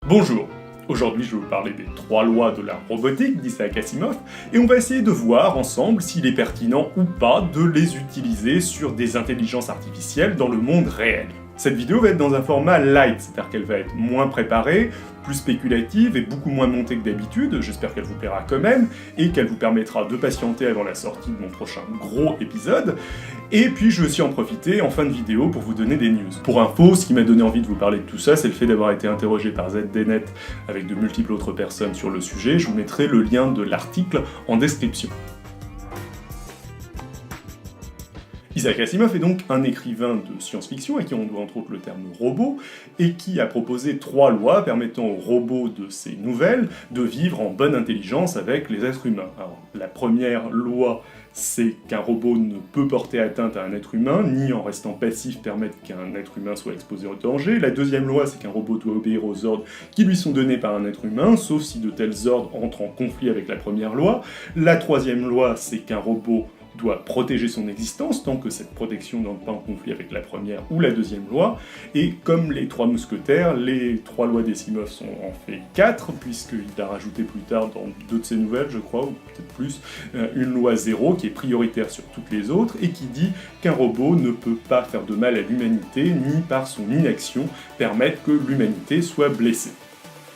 Bonjour, aujourd'hui je vais vous parler des 3 lois de la robotique d'Isaac Asimov et on va essayer de voir ensemble s'il est pertinent ou pas de les utiliser sur des intelligences artificielles dans le monde réel. Cette vidéo va être dans un format light, c'est-à-dire qu'elle va être moins préparée, plus spéculative et beaucoup moins montée que d'habitude, j'espère qu'elle vous plaira quand même, et qu'elle vous permettra de patienter avant la sortie de mon prochain gros épisode. Et puis je vais aussi en profiter en fin de vidéo pour vous donner des news. Pour info, ce qui m'a donné envie de vous parler de tout ça, c'est le fait d'avoir été interrogé par ZDNet avec de multiples autres personnes sur le sujet. Je vous mettrai le lien de l'article en description. Isaac Asimov est donc un écrivain de science-fiction à qui on doit entre autres le terme robot, et qui a proposé 3 lois permettant aux robots de ses nouvelles de vivre en bonne intelligence avec les êtres humains. Alors, la première loi, c'est qu'un robot ne peut porter atteinte à un être humain, ni en restant passif permettre qu'un être humain soit exposé au danger. La deuxième loi, c'est qu'un robot doit obéir aux ordres qui lui sont donnés par un être humain, sauf si de tels ordres entrent en conflit avec la première loi. La troisième loi, c'est qu'un robot doit protéger son existence tant que cette protection n'entre pas en conflit avec la première ou la deuxième loi. Et comme les 3 mousquetaires, les 3 lois d'Asimov sont en fait 4, puisqu'il a rajouté plus tard dans 2 de ses nouvelles, je crois, ou peut-être plus, une loi 0 qui est prioritaire sur toutes les autres et qui dit qu'un robot ne peut pas faire de mal à l'humanité, ni par son inaction permettre que l'humanité soit blessée.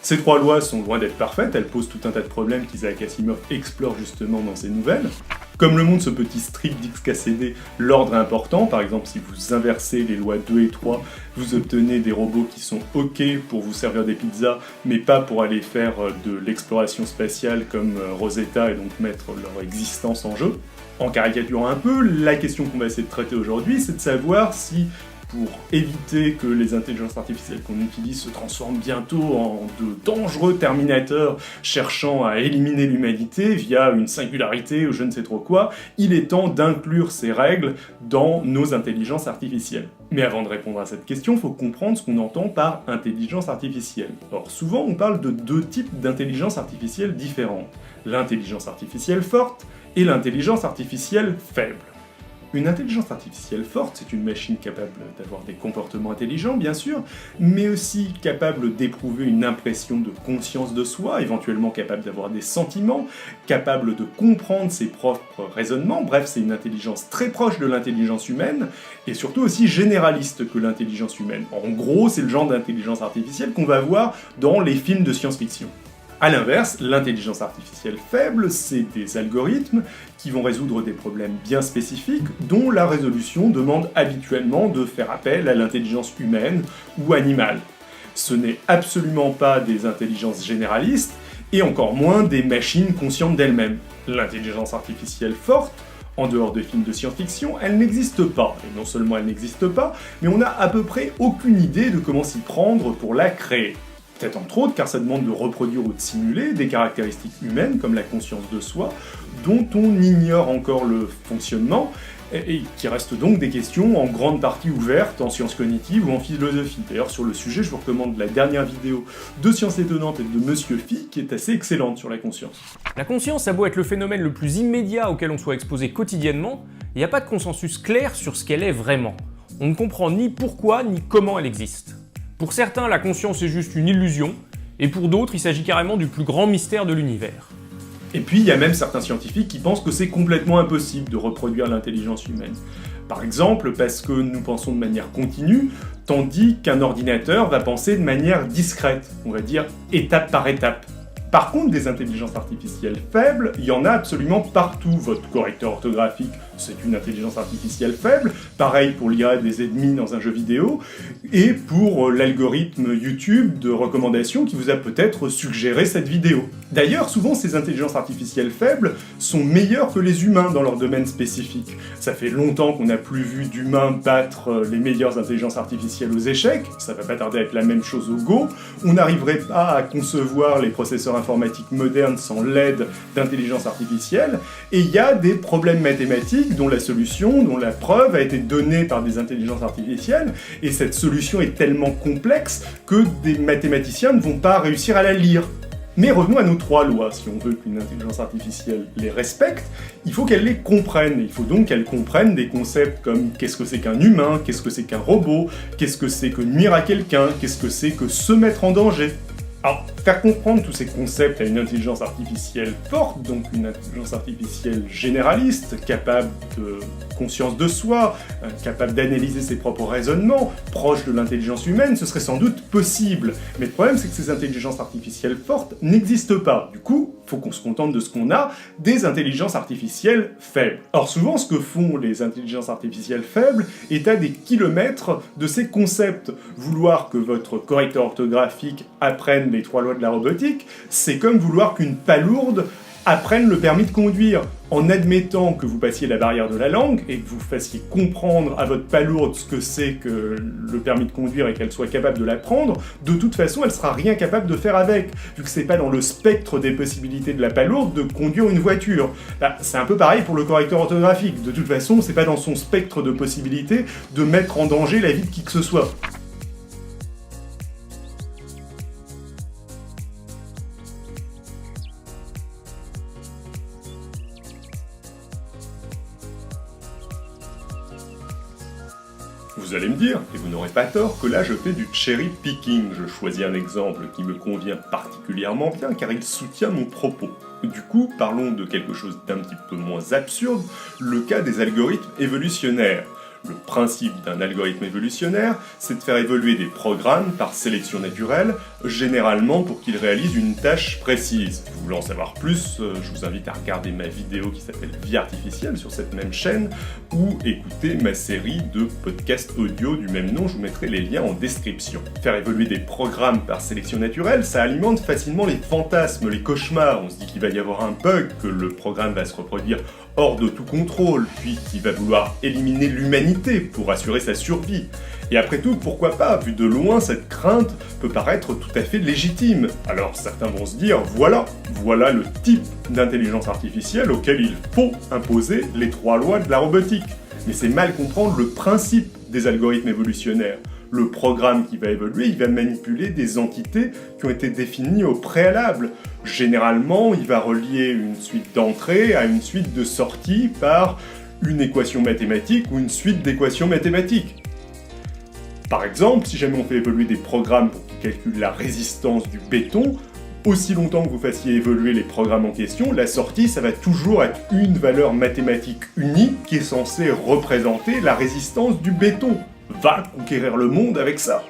Ces 3 lois sont loin d'être parfaites, elles posent tout un tas de problèmes qu'Isaac Asimov explore justement dans ses nouvelles. Comme le montre ce petit strip d'XKCD, l'ordre est important, par exemple si vous inversez les lois 2 et 3, vous obtenez des robots qui sont OK pour vous servir des pizzas, mais pas pour aller faire de l'exploration spatiale comme Rosetta et donc mettre leur existence en jeu. En caricaturant un peu, la question qu'on va essayer de traiter aujourd'hui, c'est de savoir si, pour éviter que les intelligences artificielles qu'on utilise se transforment bientôt en de dangereux terminateurs cherchant à éliminer l'humanité via une singularité ou je ne sais trop quoi, il est temps d'inclure ces règles dans nos intelligences artificielles. Mais avant de répondre à cette question, il faut comprendre ce qu'on entend par intelligence artificielle. Or, souvent on parle de 2 types d'intelligence artificielle différentes. L'intelligence artificielle forte et l'intelligence artificielle faible. Une intelligence artificielle forte, c'est une machine capable d'avoir des comportements intelligents, bien sûr, mais aussi capable d'éprouver une impression de conscience de soi, éventuellement capable d'avoir des sentiments, capable de comprendre ses propres raisonnements, bref, c'est une intelligence très proche de l'intelligence humaine, et surtout aussi généraliste que l'intelligence humaine. En gros, c'est le genre d'intelligence artificielle qu'on va voir dans les films de science-fiction. A l'inverse, l'intelligence artificielle faible, c'est des algorithmes qui vont résoudre des problèmes bien spécifiques dont la résolution demande habituellement de faire appel à l'intelligence humaine ou animale. Ce n'est absolument pas des intelligences généralistes et encore moins des machines conscientes d'elles-mêmes. L'intelligence artificielle forte, en dehors des films de science-fiction, elle n'existe pas. Et non seulement elle n'existe pas, mais on n'a à peu près aucune idée de comment s'y prendre pour la créer. Peut-être entre autres car ça demande de reproduire ou de simuler des caractéristiques humaines comme la conscience de soi, dont on ignore encore le fonctionnement, et qui restent donc des questions en grande partie ouvertes en sciences cognitives ou en philosophie. D'ailleurs sur le sujet, je vous recommande la dernière vidéo de Science Étonnante et de Monsieur Phi, qui est assez excellente sur la conscience. La conscience a beau être le phénomène le plus immédiat auquel on soit exposé quotidiennement, il n'y a pas de consensus clair sur ce qu'elle est vraiment. On ne comprend ni pourquoi ni comment elle existe. Pour certains, la conscience est juste une illusion, et pour d'autres, il s'agit carrément du plus grand mystère de l'univers. Et puis, il y a même certains scientifiques qui pensent que c'est complètement impossible de reproduire l'intelligence humaine. Par exemple, parce que nous pensons de manière continue, tandis qu'un ordinateur va penser de manière discrète, on va dire étape par étape. Par contre, des intelligences artificielles faibles, il y en a absolument partout. Votre correcteur orthographique, c'est une intelligence artificielle faible. Pareil pour l'IA des ennemis dans un jeu vidéo. Et pour l'algorithme YouTube de recommandation qui vous a peut-être suggéré cette vidéo. D'ailleurs, souvent ces intelligences artificielles faibles sont meilleures que les humains dans leur domaine spécifique. Ça fait longtemps qu'on n'a plus vu d'humains battre les meilleures intelligences artificielles aux échecs. Ça va pas tarder à être la même chose au Go. On n'arriverait pas à concevoir les processeurs informatiques modernes sans l'aide d'intelligence artificielle. Et il y a des problèmes mathématiques dont la solution, dont la preuve a été donnée par des intelligences artificielles. Et cette solution est tellement complexe que des mathématiciens ne vont pas réussir à la lire. Mais revenons à nos 3 lois. Si on veut qu'une intelligence artificielle les respecte, il faut qu'elle les comprenne. Il faut donc qu'elle comprenne des concepts comme qu'est-ce que c'est qu'un humain, qu'est-ce que c'est qu'un robot, qu'est-ce que c'est que nuire à quelqu'un, qu'est-ce que c'est que se mettre en danger. Alors, faire comprendre tous ces concepts à une intelligence artificielle forte, donc une intelligence artificielle généraliste, capable de conscience de soi, capable d'analyser ses propres raisonnements, proche de l'intelligence humaine, ce serait sans doute possible. Mais le problème, c'est que ces intelligences artificielles fortes n'existent pas. Du coup, il faut qu'on se contente de ce qu'on a, des intelligences artificielles faibles. Or, souvent, ce que font les intelligences artificielles faibles est à des kilomètres de ces concepts. Vouloir que votre correcteur orthographique apprenne les 3 lois de la robotique, c'est comme vouloir qu'une palourde apprenne le permis de conduire. En admettant que vous passiez la barrière de la langue et que vous fassiez comprendre à votre palourde ce que c'est que le permis de conduire et qu'elle soit capable de l'apprendre, de toute façon, elle sera rien capable de faire avec, vu que c'est pas dans le spectre des possibilités de la palourde de conduire une voiture. Là, c'est un peu pareil pour le correcteur orthographique. De toute façon, c'est pas dans son spectre de possibilités de mettre en danger la vie de qui que ce soit. Vous allez me dire, et vous n'aurez pas tort, que là je fais du cherry picking. Je choisis un exemple qui me convient particulièrement bien car il soutient mon propos. Du coup, parlons de quelque chose d'un petit peu moins absurde, le cas des algorithmes évolutionnaires. Le principe d'un algorithme évolutionnaire, c'est de faire évoluer des programmes par sélection naturelle, généralement pour qu'ils réalisent une tâche précise. Vous voulez en savoir plus, je vous invite à regarder ma vidéo qui s'appelle Vie artificielle sur cette même chaîne, ou écouter ma série de podcasts audio du même nom, je vous mettrai les liens en description. Faire évoluer des programmes par sélection naturelle, ça alimente facilement les fantasmes, les cauchemars. On se dit qu'il va y avoir un bug, que le programme va se reproduire hors de tout contrôle, puis qu'il va vouloir éliminer l'humanité pour assurer sa survie. Et après tout, pourquoi pas, vu de loin, cette crainte peut paraître tout à fait légitime. Alors certains vont se dire, voilà le type d'intelligence artificielle auquel il faut imposer les 3 lois de la robotique. Mais c'est mal comprendre le principe des algorithmes évolutionnaires. Le programme qui va évoluer, il va manipuler des entités qui ont été définies au préalable. Généralement, il va relier une suite d'entrées à une suite de sorties par une équation mathématique ou une suite d'équations mathématiques. Par exemple, si jamais on fait évoluer des programmes pour qu'ils calculent la résistance du béton, aussi longtemps que vous fassiez évoluer les programmes en question, la sortie, ça va toujours être une valeur mathématique unique qui est censée représenter la résistance du béton. Va conquérir le monde avec ça.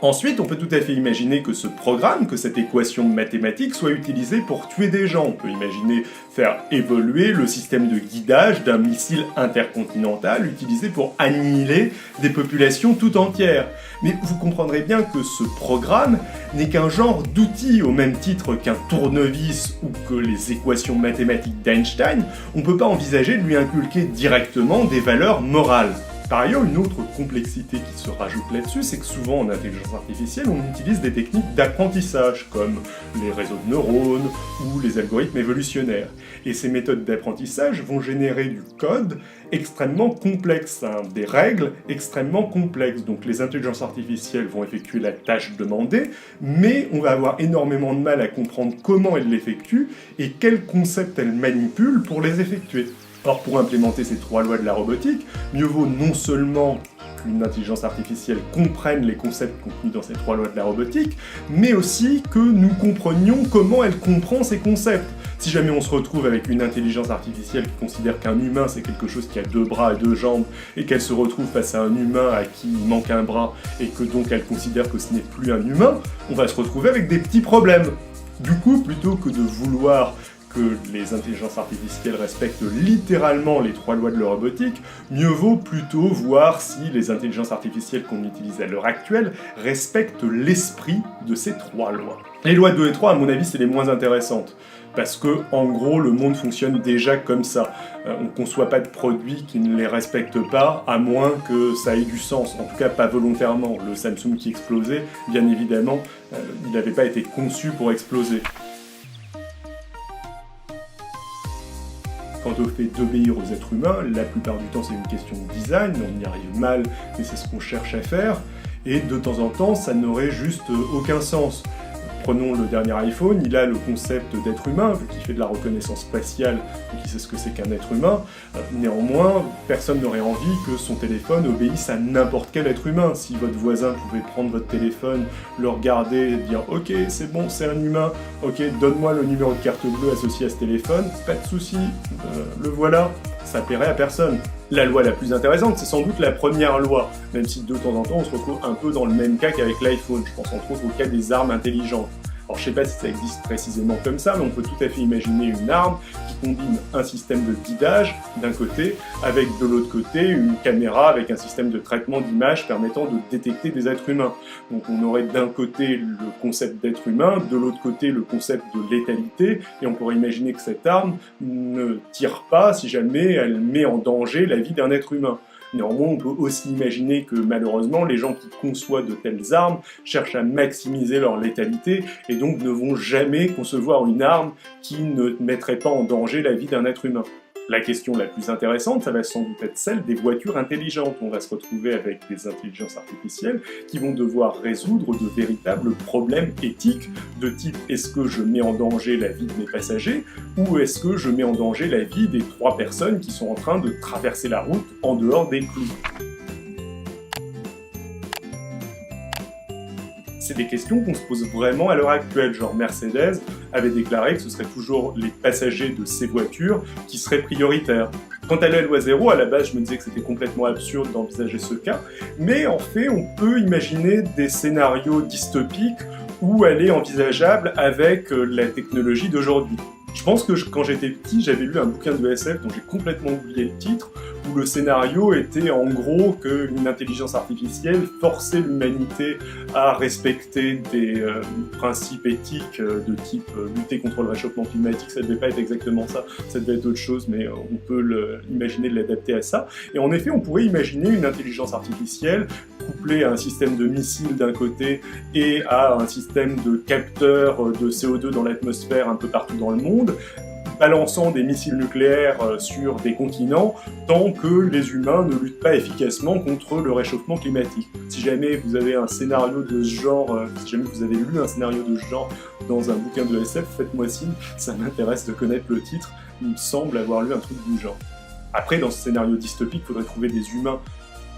Ensuite, on peut tout à fait imaginer que ce programme, que cette équation mathématique soit utilisée pour tuer des gens. On peut imaginer faire évoluer le système de guidage d'un missile intercontinental utilisé pour annihiler des populations tout entières. Mais vous comprendrez bien que ce programme n'est qu'un genre d'outil au même titre qu'un tournevis ou que les équations mathématiques d'Einstein. On ne peut pas envisager de lui inculquer directement des valeurs morales. Par ailleurs, une autre complexité qui se rajoute là-dessus, c'est que souvent en intelligence artificielle, on utilise des techniques d'apprentissage, comme les réseaux de neurones ou les algorithmes évolutionnaires. Et ces méthodes d'apprentissage vont générer du code extrêmement complexe, des règles extrêmement complexes. Donc les intelligences artificielles vont effectuer la tâche demandée, mais on va avoir énormément de mal à comprendre comment elles l'effectuent et quels concepts elles manipulent pour les effectuer. Or, pour implémenter ces 3 lois de la robotique, mieux vaut non seulement qu'une intelligence artificielle comprenne les concepts contenus dans ces 3 lois de la robotique, mais aussi que nous comprenions comment elle comprend ces concepts. Si jamais on se retrouve avec une intelligence artificielle qui considère qu'un humain c'est quelque chose qui a 2 bras et 2 jambes, et qu'elle se retrouve face à un humain à qui il manque un bras, et que donc elle considère que ce n'est plus un humain, on va se retrouver avec des petits problèmes. Du coup, plutôt que de vouloir que les intelligences artificielles respectent littéralement les 3 lois de la robotique, mieux vaut plutôt voir si les intelligences artificielles qu'on utilise à l'heure actuelle respectent l'esprit de ces 3 lois. Les lois 2 et 3, à mon avis, c'est les moins intéressantes. Parce que, en gros, le monde fonctionne déjà comme ça. On ne conçoit pas de produits qui ne les respectent pas, à moins que ça ait du sens. En tout cas, pas volontairement. Le Samsung qui explosait, bien évidemment, il n'avait pas été conçu pour exploser. Quant au fait d'obéir aux êtres humains, la plupart du temps c'est une question de design, on y arrive mal, mais c'est ce qu'on cherche à faire, et de temps en temps ça n'aurait juste aucun sens. Prenons le dernier iPhone, il a le concept d'être humain, vu qu'il fait de la reconnaissance faciale, et qu'il sait ce que c'est qu'un être humain. Néanmoins, personne n'aurait envie que son téléphone obéisse à n'importe quel être humain. Si votre voisin pouvait prendre votre téléphone, le regarder et dire « Ok, c'est bon, c'est un humain, ok, donne-moi le numéro de carte bleue associé à ce téléphone, pas de souci, le voilà », ça plairait à personne. La loi la plus intéressante, c'est sans doute la première loi, même si de temps en temps on se retrouve un peu dans le même cas qu'avec l'iPhone. Je pense entre autres au cas des armes intelligentes. Alors je sais pas si ça existe précisément comme ça, mais on peut tout à fait imaginer une arme qui combine un système de guidage d'un côté, avec de l'autre côté une caméra avec un système de traitement d'image permettant de détecter des êtres humains. Donc on aurait d'un côté le concept d'être humain, de l'autre côté le concept de létalité, et on pourrait imaginer que cette arme ne tire pas si jamais elle met en danger la vie d'un être humain. Néanmoins, on peut aussi imaginer que malheureusement, les gens qui conçoivent de telles armes cherchent à maximiser leur létalité et donc ne vont jamais concevoir une arme qui ne mettrait pas en danger la vie d'un être humain. La question la plus intéressante, ça va sans doute être celle des voitures intelligentes. On va se retrouver avec des intelligences artificielles qui vont devoir résoudre de véritables problèmes éthiques de type est-ce que je mets en danger la vie de mes passagers ou est-ce que je mets en danger la vie des 3 personnes qui sont en train de traverser la route en dehors des clous. C'est des questions qu'on se pose vraiment à l'heure actuelle, genre Mercedes avait déclaré que ce serait toujours les passagers de ces voitures qui seraient prioritaires. Quant à la loi 0, à la base je me disais que c'était complètement absurde d'envisager ce cas, mais en fait on peut imaginer des scénarios dystopiques où elle est envisageable avec la technologie d'aujourd'hui. Je pense que quand j'étais petit, j'avais lu un bouquin de SF dont j'ai complètement oublié le titre, où le scénario était en gros qu'une intelligence artificielle forçait l'humanité à respecter des principes éthiques de type lutter contre le réchauffement climatique. Ça devait pas être exactement ça, ça devait être autre chose, mais on peut imaginer de l'adapter à ça. Et en effet, on pourrait imaginer une intelligence artificielle couplée à un système de missiles d'un côté et à un système de capteurs de CO2 dans l'atmosphère un peu partout dans le monde, balançant des missiles nucléaires sur des continents tant que les humains ne luttent pas efficacement contre le réchauffement climatique. Si jamais vous avez un scénario de ce genre, si jamais vous avez lu un scénario de ce genre dans un bouquin de SF, faites-moi signe, ça m'intéresse de connaître le titre, il me semble avoir lu un truc du genre. Après, dans ce scénario dystopique, il faudrait trouver des humains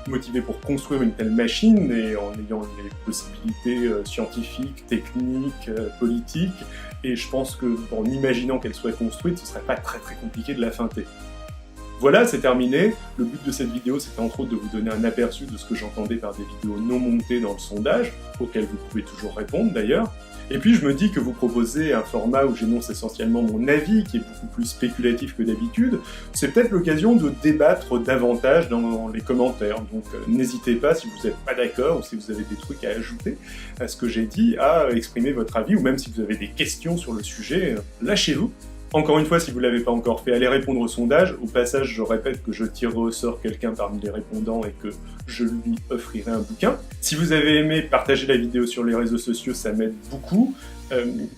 motivés pour construire une telle machine et en ayant les possibilités scientifiques, techniques, politiques, et je pense qu'en imaginant qu'elle soit construite, ce serait pas très compliqué de la feinter. Voilà, c'est terminé. Le but de cette vidéo, c'était entre autres de vous donner un aperçu de ce que j'entendais par des vidéos non montées dans le sondage, auxquelles vous pouvez toujours répondre d'ailleurs. Et puis je me dis que vous proposez un format où j'énonce essentiellement mon avis, qui est beaucoup plus spéculatif que d'habitude, c'est peut-être l'occasion de débattre davantage dans les commentaires. Donc n'hésitez pas, si vous n'êtes pas d'accord ou si vous avez des trucs à ajouter à ce que j'ai dit, à exprimer votre avis, ou même si vous avez des questions sur le sujet, lâchez-vous. Encore une fois, si vous ne l'avez pas encore fait, allez répondre au sondage. Au passage, je répète que je tirerai au sort quelqu'un parmi les répondants et que je lui offrirai un bouquin. Si vous avez aimé, partagez la vidéo sur les réseaux sociaux, ça m'aide beaucoup.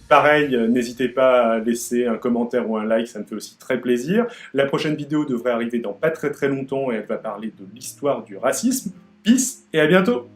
Pareil, n'hésitez pas à laisser un commentaire ou un like, ça me fait aussi très plaisir. La prochaine vidéo devrait arriver dans pas très longtemps et elle va parler de l'histoire du racisme. Peace et à bientôt!